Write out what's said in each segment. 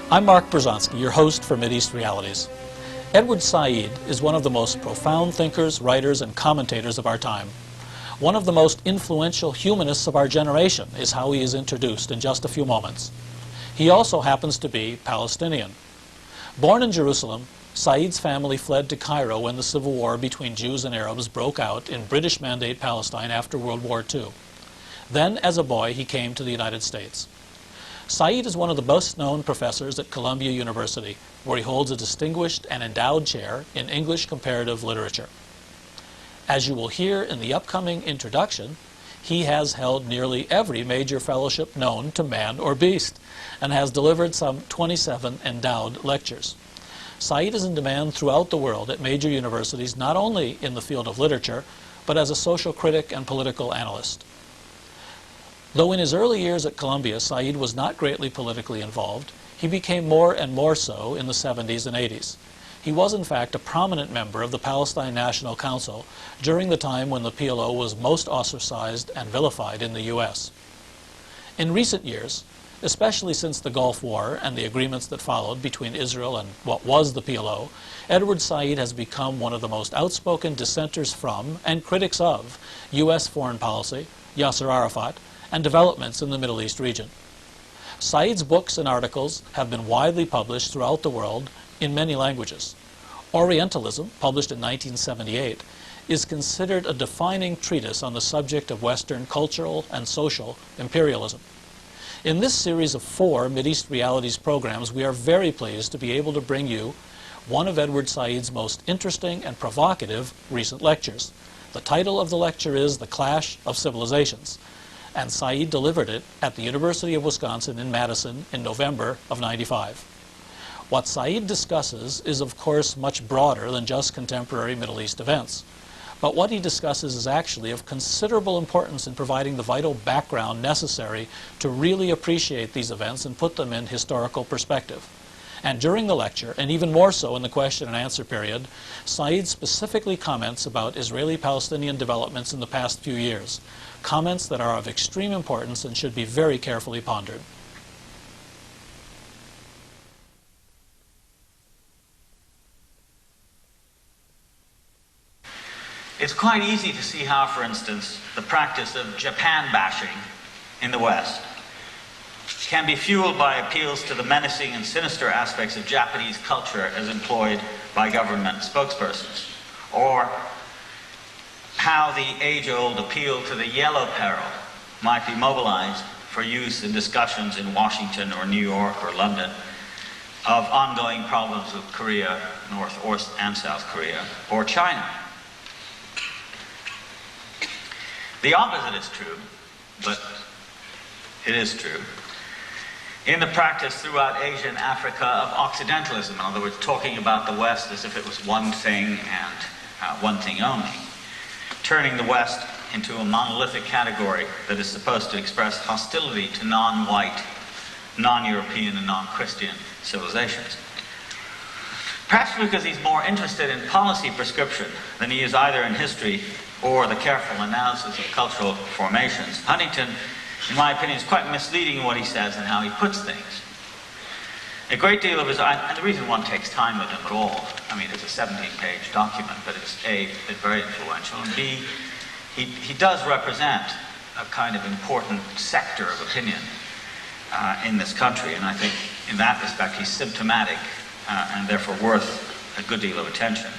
I'm Mark Berzonsky, your host for Mideast Realities. Edward Said is one of the most profound thinkers, writers, and commentators of our time. One of the most influential humanists of our generation is how he is introduced in just a few moments. He also happens to be Palestinian. Born in Jerusalem, Said's family fled to Cairo when the civil war between Jews and Arabs broke out in British Mandate Palestine after World War II. Then, as a boy, he came to the United States. Said is one of the best-known professors at Columbia University, where he holds a distinguished and endowed chair in English comparative literature. As you will hear in the upcoming introduction, he has held nearly every major fellowship known to man or beast, and has delivered some 27 endowed lectures. Said is in demand throughout the world at major universities, not only in the field of literature, but as a social critic and political analyst. Though in his early years at Columbia, Said was not greatly politically involved, he became more and more so in the 70s and 80s. He was, in fact, a prominent member of the Palestine National Council during the time when the PLO was most ostracized and vilified in the U.S. In recent years, especially since the Gulf War and the agreements that followed between Israel and what was the PLO, Edward Said has become one of the most outspoken dissenters from and critics of U.S. foreign policy, Yasser Arafat, and developments in the Middle East region. Said's books and articles have been widely published throughout the world in many languages. Orientalism, published in 1978, is considered a defining treatise on the subject of Western cultural and social imperialism. In this series of 4 Mideast Realities programs, we are very pleased to be able to bring you one of Edward Said's most interesting and provocative recent lectures. The title of the lecture is The Clash of Civilizations, and Said delivered it at the University of Wisconsin in Madison in November of '95. What Said discusses is, of course, much broader than just contemporary Middle East events. But what he discusses is actually of considerable importance in providing the vital background necessary to really appreciate these events and put them in historical perspective. And during the lecture, and even more so in the question and answer period, Said specifically comments about Israeli-Palestinian developments in the past few years, comments that are of extreme importance and should be very carefully pondered. It's quite easy to see how, for instance, the practice of Japan bashing in the West can be fueled by appeals to the menacing and sinister aspects of Japanese culture as employed by government spokespersons, or how the age-old appeal to the yellow peril might be mobilized for use in discussions in Washington or New York or London of ongoing problems with Korea, North and South Korea, or China. The opposite is true, but it is true, in the practice throughout Asia and Africa of Occidentalism, in other words, talking about the West as if it was one thing and one thing only, turning the West into a monolithic category that is supposed to express hostility to non-white, non-European, and non-Christian civilizations. Perhaps because he's more interested in policy prescription than he is either in history or the careful analysis of cultural formations, Huntington, in my opinion, is quite misleading in what he says and how he puts things. A great deal of his, and the reason one takes time with him at all, I mean, it's a 17-page document, but it's A, it's very influential, and B, he does represent a kind of important sector of opinion in this country, and I think in that respect he's symptomatic and therefore worth a good deal of attention.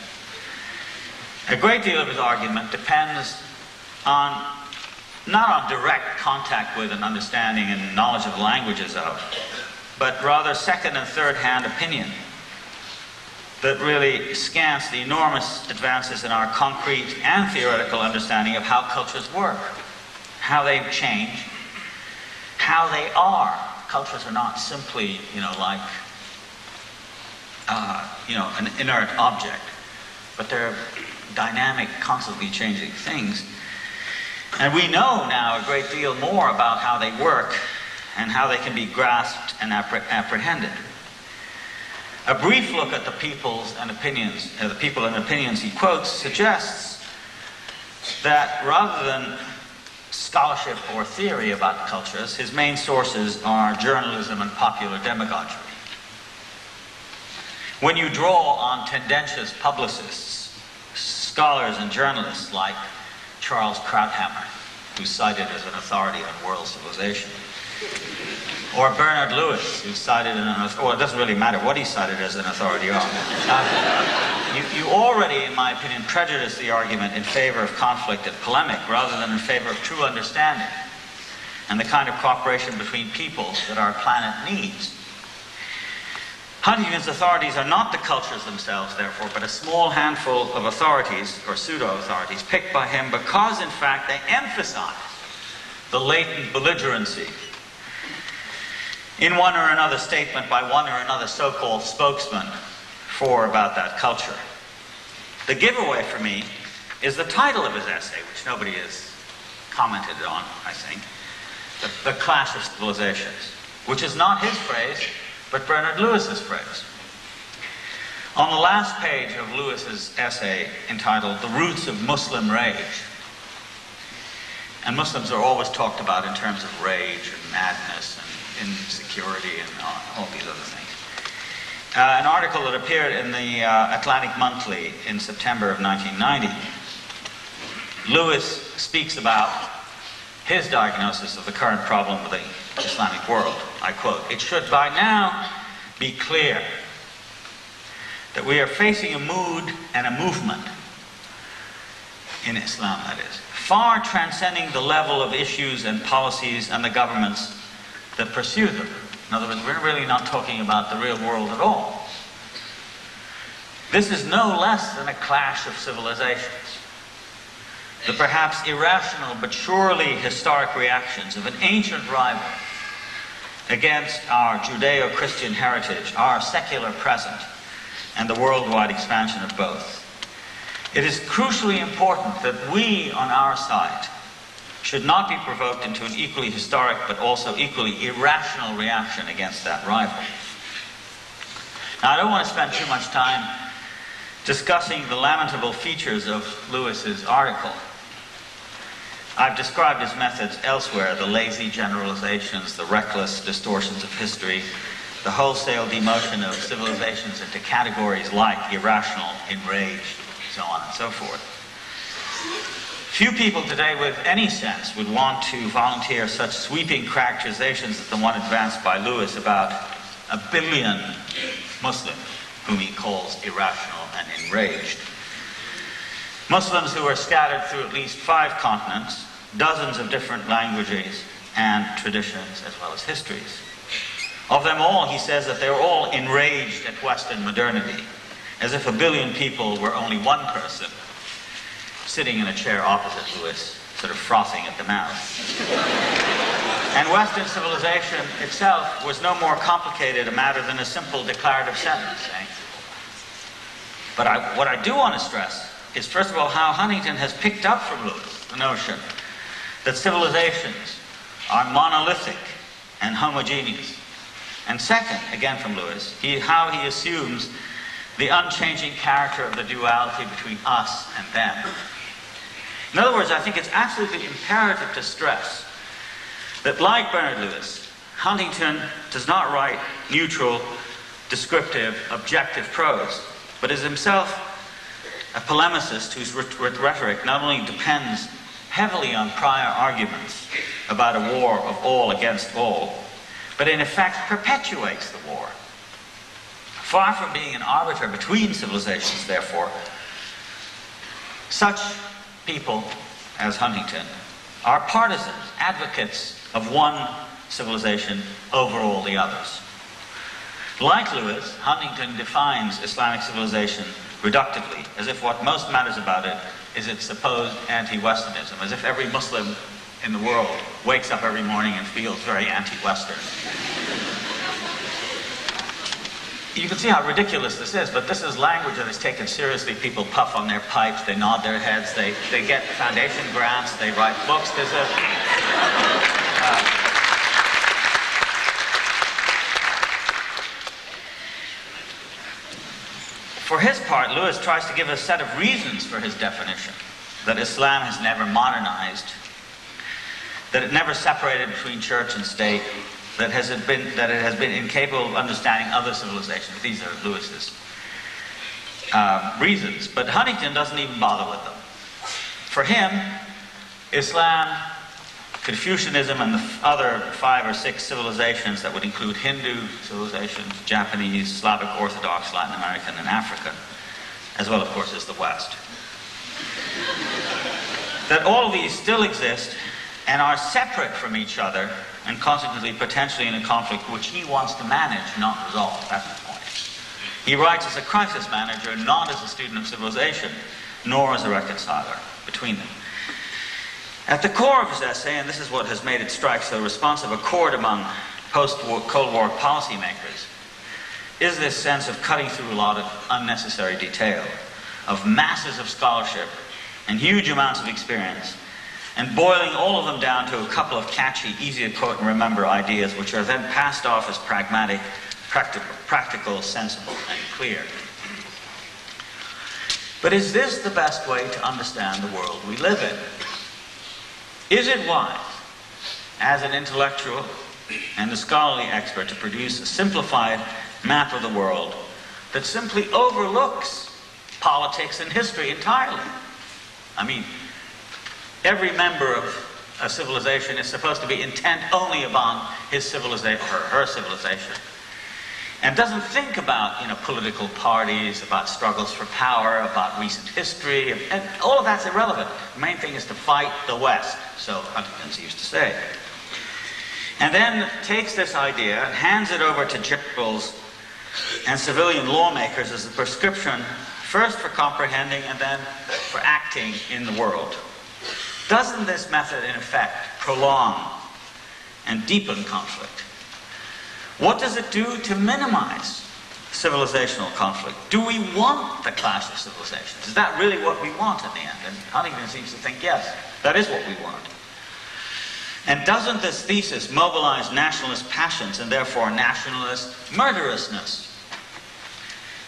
A great deal of his argument depends on, not on direct contact with and understanding and knowledge of the languages of, but rather second and third hand opinion that really scants the enormous advances in our concrete and theoretical understanding of how cultures work, how they change, how they are. Cultures are not simply, like, an inert object, but they're dynamic, constantly changing things. And we know now a great deal more about how they work and how they can be grasped and apprehended. A brief look at the people and opinions he quotes suggests that rather than scholarship or theory about cultures, his main sources are journalism and popular demagoguery. When you draw on tendentious publicists, scholars and journalists like Charles Krauthammer, who's cited as an authority on world civilization, or Bernard Lewis, who's cited it doesn't really matter what he's cited as an authority on. You already, in my opinion, prejudice the argument in favor of conflict and polemic rather than in favor of true understanding and the kind of cooperation between peoples that our planet needs. Huntington's authorities are not the cultures themselves, therefore, but a small handful of authorities, or pseudo-authorities, picked by him because, in fact, they emphasize the latent belligerency in one or another statement by one or another so-called spokesman about that culture. The giveaway for me is the title of his essay, which nobody has commented on, I think, The Clash of Civilizations, which is not his phrase, but Bernard Lewis's phrase. On the last page of Lewis's essay entitled The Roots of Muslim Rage, and Muslims are always talked about in terms of rage and madness and insecurity and all these other things. An article that appeared in the Atlantic Monthly in September of 1990, Lewis speaks about his diagnosis of the current problem of the Islamic world. I quote, "It should by now be clear that we are facing a mood and a movement in Islam, that is, far transcending the level of issues and policies and the governments that pursue them." In other words, we're really not talking about the real world at all. This is no less than a clash of civilizations. The perhaps irrational but surely historic reactions of an ancient rival against our Judeo-Christian heritage, our secular present, and the worldwide expansion of both. It is crucially important that we, on our side, should not be provoked into an equally historic but also equally irrational reaction against that rival. Now, I don't want to spend too much time discussing the lamentable features of Lewis's article. I've described his methods elsewhere: the lazy generalizations, the reckless distortions of history, the wholesale demotion of civilizations into categories like irrational, enraged, so on and so forth. Few people today with any sense would want to volunteer such sweeping characterizations as the one advanced by Lewis about 1 billion Muslims, whom he calls irrational and enraged. Muslims who are scattered through at least 5 continents, dozens of different languages and traditions, as well as histories. Of them all, he says that they're all enraged at Western modernity, as if 1 billion people were only one person sitting in a chair opposite Lewis, sort of frothing at the mouth. And Western civilization itself was no more complicated a matter than a simple declarative sentence. But what I do want to stress is, first of all, how Huntington has picked up from Lewis the notion that civilizations are monolithic and homogeneous. And second, again from Lewis, how he assumes the unchanging character of the duality between us and them. In other words, I think it's absolutely imperative to stress that, like Bernard Lewis, Huntington does not write neutral, descriptive, objective prose, but is himself a polemicist whose rhetoric not only depends heavily on prior arguments about a war of all against all, but in effect perpetuates the war. Far from being an arbiter between civilizations, therefore, such people as Huntington are partisans, advocates of one civilization over all the others. Like Lewis, Huntington defines Islamic civilization reductively, as if what most matters about it is its supposed anti-Westernism, as if every Muslim in the world wakes up every morning and feels very anti-Western. You can see how ridiculous this is, but this is language that is taken seriously. People puff on their pipes, they nod their heads, they get foundation grants, they write books. There's a... For his part, Lewis tries to give a set of reasons for his definition, that Islam has never modernized, that it never separated between church and state, that it has been incapable of understanding other civilizations. These are Lewis's reasons, but Huntington doesn't even bother with them. For him, Islam, Confucianism, and the other 5 or 6 civilizations that would include Hindu civilizations, Japanese, Slavic Orthodox, Latin American, and African, as well, of course, as the West. That all of these still exist and are separate from each other, and consequently potentially in a conflict which he wants to manage, not resolve. That's the point. He writes as a crisis manager, not as a student of civilization, nor as a reconciler between them. At the core of his essay, and this is what has made it strike so responsive a chord among post-Cold War policymakers, is this sense of cutting through a lot of unnecessary detail, of masses of scholarship and huge amounts of experience, and boiling all of them down to a couple of catchy, easy to quote and remember ideas, which are then passed off as pragmatic, practical, sensible, and clear. But is this the best way to understand the world we live in? Is it wise, as an intellectual and a scholarly expert, to produce a simplified map of the world that simply overlooks politics and history entirely? I mean, every member of a civilization is supposed to be intent only upon his civilization or her civilization, and doesn't think about, political parties, about struggles for power, about recent history, and all of that's irrelevant. The main thing is to fight the West, so Huntington used to say. And then takes this idea and hands it over to generals and civilian lawmakers as a prescription, first for comprehending and then for acting in the world. Doesn't this method, in effect, prolong and deepen conflict? What does it do to minimize civilizational conflict? Do we want the clash of civilizations? Is that really what we want in the end? And Huntington seems to think, yes, that is what we want. And doesn't this thesis mobilize nationalist passions and therefore nationalist murderousness?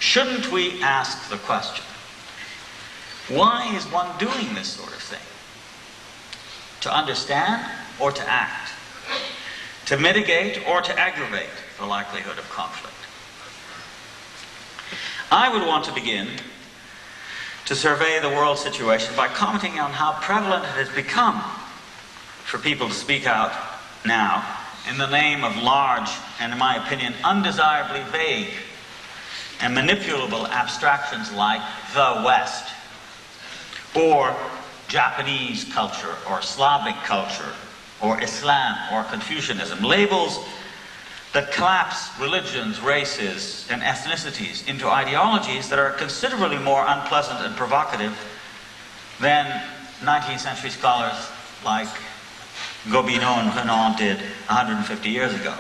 Shouldn't we ask the question, why is one doing this sort of thing? To understand or to act? To mitigate or to aggravate the likelihood of conflict? I would want to begin to survey the world situation by commenting on how prevalent it has become for people to speak out now in the name of large and, in my opinion, undesirably vague and manipulable abstractions like the West, or Japanese culture, or Slavic culture, or Islam, or Confucianism. Labels that collapse religions, races, and ethnicities into ideologies that are considerably more unpleasant and provocative than 19th century scholars like Gobineau and Renan did 150 years ago.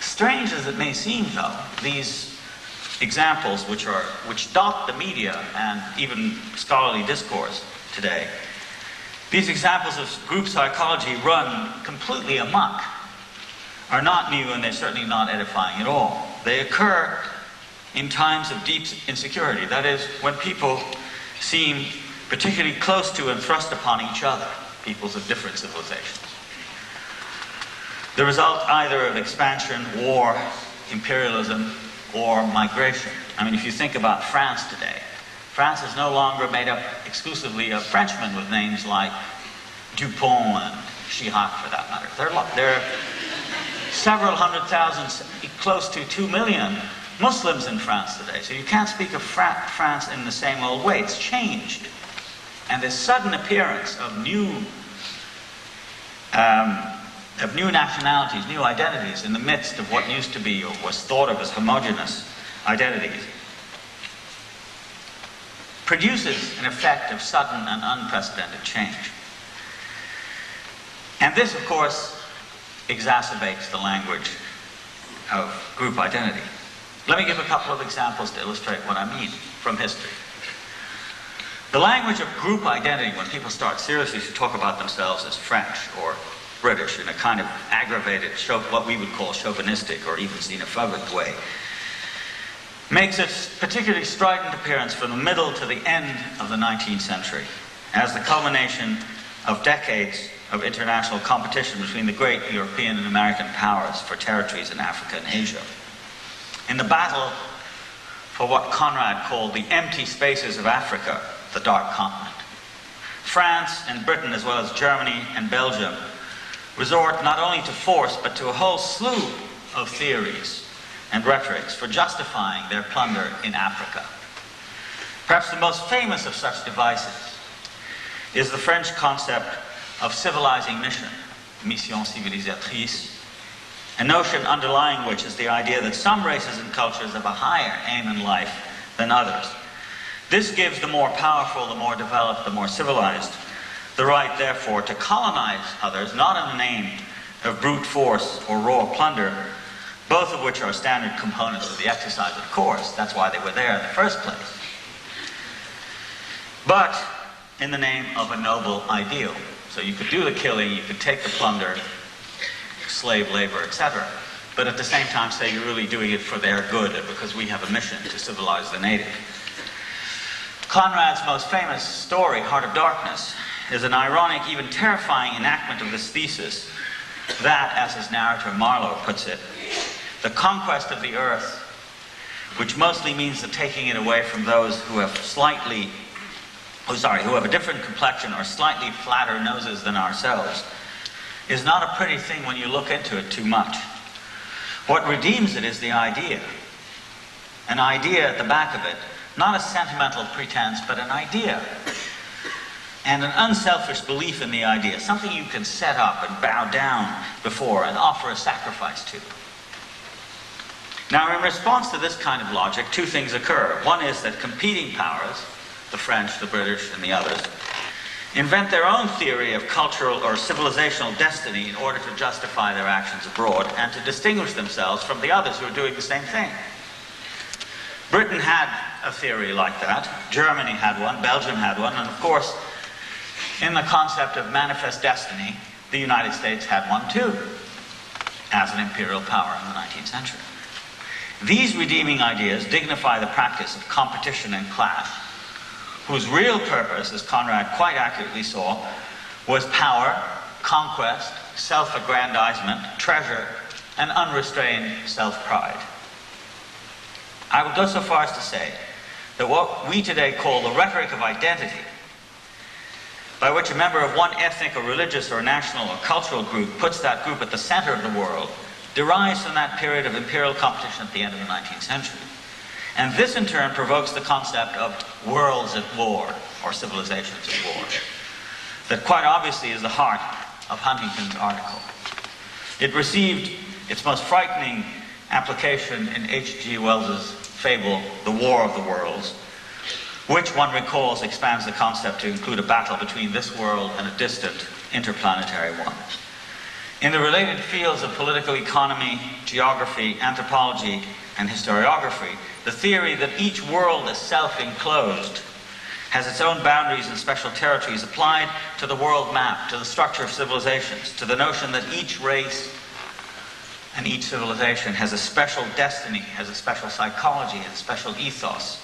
Strange as it may seem, though, these examples which dot the media and even scholarly discourse today, these examples of group psychology run completely amok, are not new, and they're certainly not edifying at all. They occur in times of deep insecurity. That is, when people seem particularly close to and thrust upon each other, peoples of different civilizations. The result either of expansion, war, imperialism, or migration. I mean, if you think about France today, France is no longer made up exclusively of Frenchmen with names like Dupont and Chirac, for that matter. There are several hundred thousand, close to 2 million Muslims in France today. So you can't speak of France in the same old way. It's changed. And this sudden appearance of new nationalities, new identities in the midst of what used to be or was thought of as homogeneous identities produces an effect of sudden and unprecedented change. And this, of course, exacerbates the language of group identity. Let me give a couple of examples to illustrate what I mean from history. The language of group identity, when people start seriously to talk about themselves as French or British in a kind of aggravated, what we would call chauvinistic or even xenophobic way, makes its particularly strident appearance from the middle to the end of the 19th century as the culmination of decades of international competition between the great European and American powers for territories in Africa and Asia. In the battle for what Conrad called the empty spaces of Africa, the Dark Continent, France and Britain, as well as Germany and Belgium, resort not only to force but to a whole slew of theories and rhetorics for justifying their plunder in Africa. Perhaps the most famous of such devices is the French concept of civilizing mission, mission civilisatrice, a notion underlying which is the idea that some races and cultures have a higher aim in life than others. This gives the more powerful, the more developed, the more civilized, the right, therefore, to colonize others, not in the name of brute force or raw plunder, both of which are standard components of the exercise, of course. That's why they were there in the first place. But in the name of a noble ideal. So you could do the killing, you could take the plunder, slave labor, etc. But at the same time say you're really doing it for their good because we have a mission to civilize the native. Conrad's most famous story, Heart of Darkness, is an ironic, even terrifying enactment of this thesis that, as his narrator Marlowe puts it, the conquest of the earth, which mostly means the taking it away from those who have who have a different complexion or slightly flatter noses than ourselves, is not a pretty thing when you look into it too much. What redeems it is the idea. An idea at the back of it, not a sentimental pretense, but an idea. And an unselfish belief in the idea, something you can set up and bow down before and offer a sacrifice to. Now, in response to this kind of logic, two things occur. One is that competing powers, the French, the British, and the others, invent their own theory of cultural or civilizational destiny in order to justify their actions abroad and to distinguish themselves from the others who are doing the same thing. Britain had a theory like that, Germany had one, Belgium had one, and of course, in the concept of manifest destiny, the United States had one too, as an imperial power in the 19th century. These redeeming ideas dignify the practice of competition and clash, whose real purpose, as Conrad quite accurately saw, was power, conquest, self-aggrandizement, treasure, and unrestrained self-pride. I would go so far as to say that what we today call the rhetoric of identity, by which a member of one ethnic or religious or national or cultural group puts that group at the center of the world, derives from that period of imperial competition at the end of the 19th century. And this in turn provokes the concept of worlds at war, or civilizations at war, that quite obviously is the heart of Huntington's article. It received its most frightening application in H.G. Wells's fable, The War of the Worlds, which one recalls expands the concept to include a battle between this world and a distant interplanetary one. In the related fields of political economy, geography, anthropology, and historiography, the theory that each world is self-enclosed, has its own boundaries and special territories applied to the world map, to the structure of civilizations, to the notion that each race and each civilization has a special destiny, has a special psychology, has a special ethos.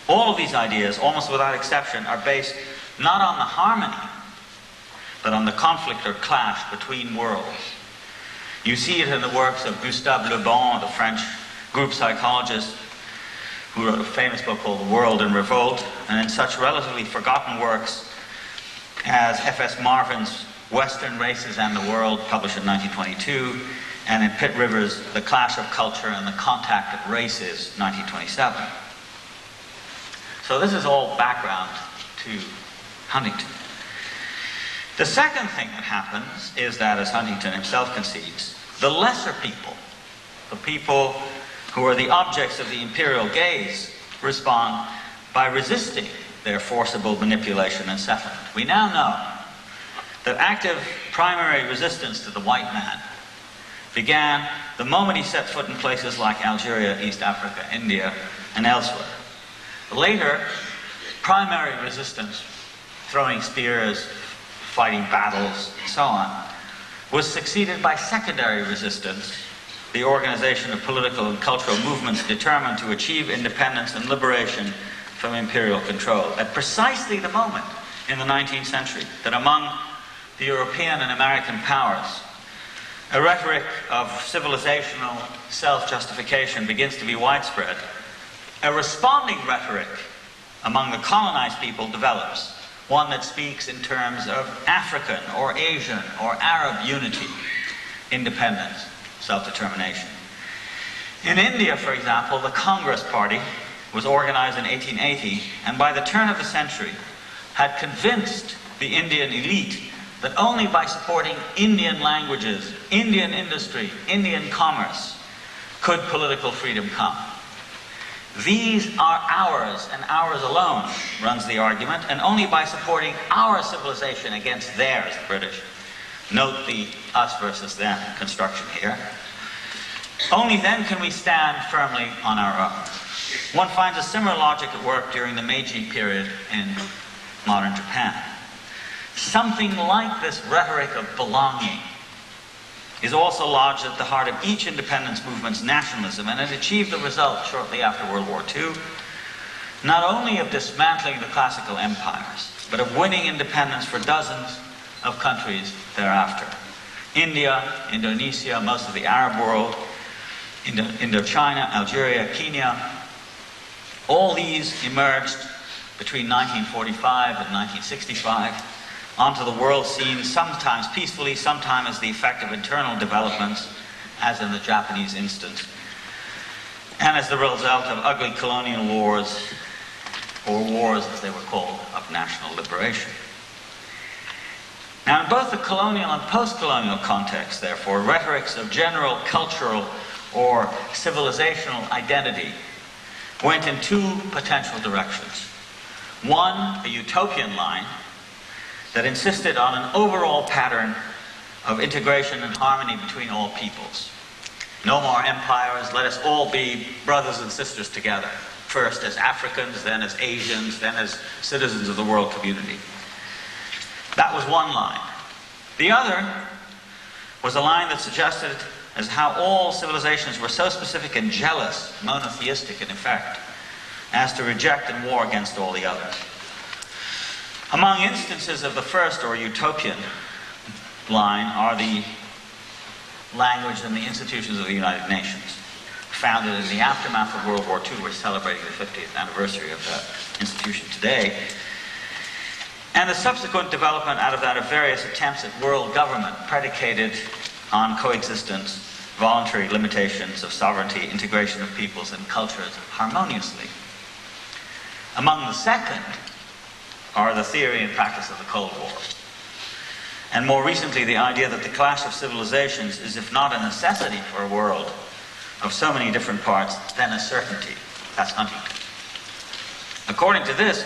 All of these ideas, almost without exception, are based not on the harmony, but on the conflict or clash between worlds. You see it in the works of Gustave Le Bon, the French group psychologist, who wrote a famous book called The World in Revolt, and in such relatively forgotten works as F.S. Marvin's Western Races and the World, published in 1922, and in Pitt Rivers' The Clash of Culture and the Contact of Races, 1927. So this is all background to Huntington. The second thing that happens is that, as Huntington himself concedes, the lesser people, the people who are the objects of the imperial gaze, respond by resisting their forcible manipulation and settlement. We now know that active primary resistance to the white man began the moment he set foot in places like Algeria, East Africa, India, and elsewhere. Later, primary resistance, throwing spears, fighting battles, and so on, was succeeded by secondary resistance, the organization of political and cultural movements determined to achieve independence and liberation from imperial control, at precisely the moment in the 19th century that among the European and American powers, a rhetoric of civilizational self-justification begins to be widespread. A responding rhetoric among the colonized people develops, one that speaks in terms of African or Asian or Arab unity, independence, self-determination. In India, for example, the Congress Party was organized in 1880, and by the turn of the century had convinced the Indian elite that only by supporting Indian languages, Indian industry, Indian commerce, could political freedom come. These are ours and ours alone, runs the argument, and only by supporting our civilization against theirs, the British. Note the us versus them construction here. Only then can we stand firmly on our own. One finds a similar logic at work during the Meiji period in modern Japan. Something like this rhetoric of belonging is also lodged at the heart of each independence movement's nationalism, and it achieved the result shortly after World War II, not only of dismantling the classical empires, but of winning independence for dozens of countries thereafter. India, Indonesia, most of the Arab world, Indochina, Algeria, Kenya, all these emerged between 1945 and 1965 onto the world scene, sometimes peacefully, sometimes as the effect of internal developments, as in the Japanese instance, and as the result of ugly colonial wars, or wars as they were called, of national liberation. Now, in both the colonial and post-colonial context, therefore, rhetorics of general cultural or civilizational identity went in two potential directions. One, a utopian line that insisted on an overall pattern of integration and harmony between all peoples. No more empires, let us all be brothers and sisters together, first as Africans, then as Asians, then as citizens of the world community. That was one line. The other was a line that suggested as how all civilizations were so specific and jealous, monotheistic in effect, as to reject and war against all the others. Among instances of the first, or utopian, line are the language and the institutions of the United Nations, founded in the aftermath of World War II. We're celebrating the 50th anniversary of that institution today. And the subsequent development out of that of various attempts at world government predicated on coexistence, voluntary limitations of sovereignty, integration of peoples and cultures harmoniously. Among the second are the theory and practice of the Cold War. And more recently, the idea that the clash of civilizations is, if not a necessity for a world of so many different parts, then a certainty. That's Huntington. According to this,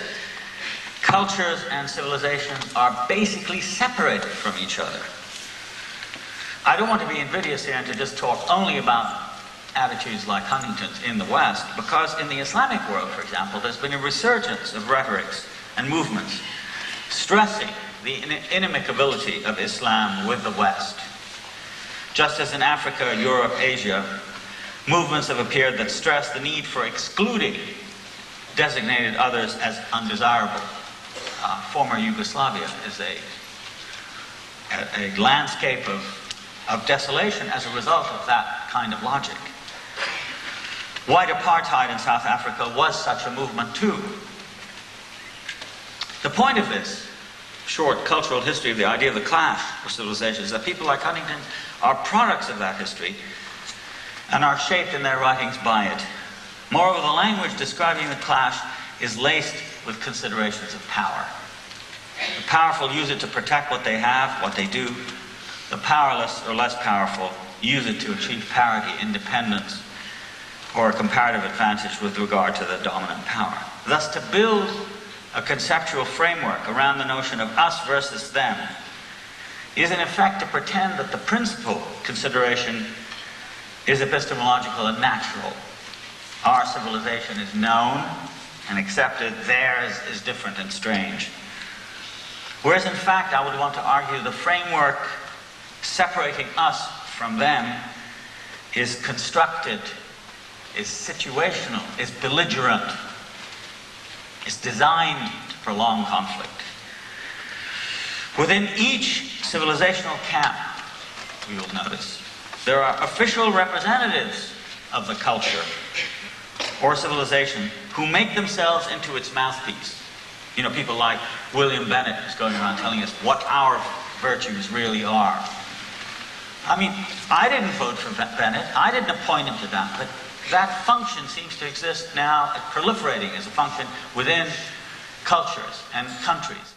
cultures and civilizations are basically separated from each other. I don't want to be invidious here and to just talk only about attitudes like Huntington's in the West, because in the Islamic world, for example, there's been a resurgence of rhetorics and movements stressing the inimicability of Islam with the West. Just as in Africa, Europe, Asia, movements have appeared that stress the need for excluding designated others as undesirable. Former Yugoslavia is a landscape of desolation as a result of that kind of logic. White apartheid in South Africa was such a movement too. The point of this short cultural history of the idea of the clash of civilizations is that people like Huntington are products of that history and are shaped in their writings by it. Moreover, the language describing the clash is laced with considerations of power. The powerful use it to protect what they have, what they do. The powerless or less powerful use it to achieve parity, independence, or a comparative advantage with regard to the dominant power. Thus, to build a conceptual framework around the notion of us versus them is in effect to pretend that the principal consideration is epistemological and natural. Our civilization is known and accepted, theirs is different and strange. Whereas in fact, I would want to argue the framework separating us from them is constructed, is situational, is belligerent, is designed to prolong conflict. Within each civilizational camp, we will notice, there are official representatives of the culture or civilization who make themselves into its mouthpiece. You know, people like William Bennett, who's going around telling us what our virtues really are. I mean, I didn't vote for Bennett. I didn't appoint him to that, but that function seems to exist now, proliferating as a function within cultures and countries.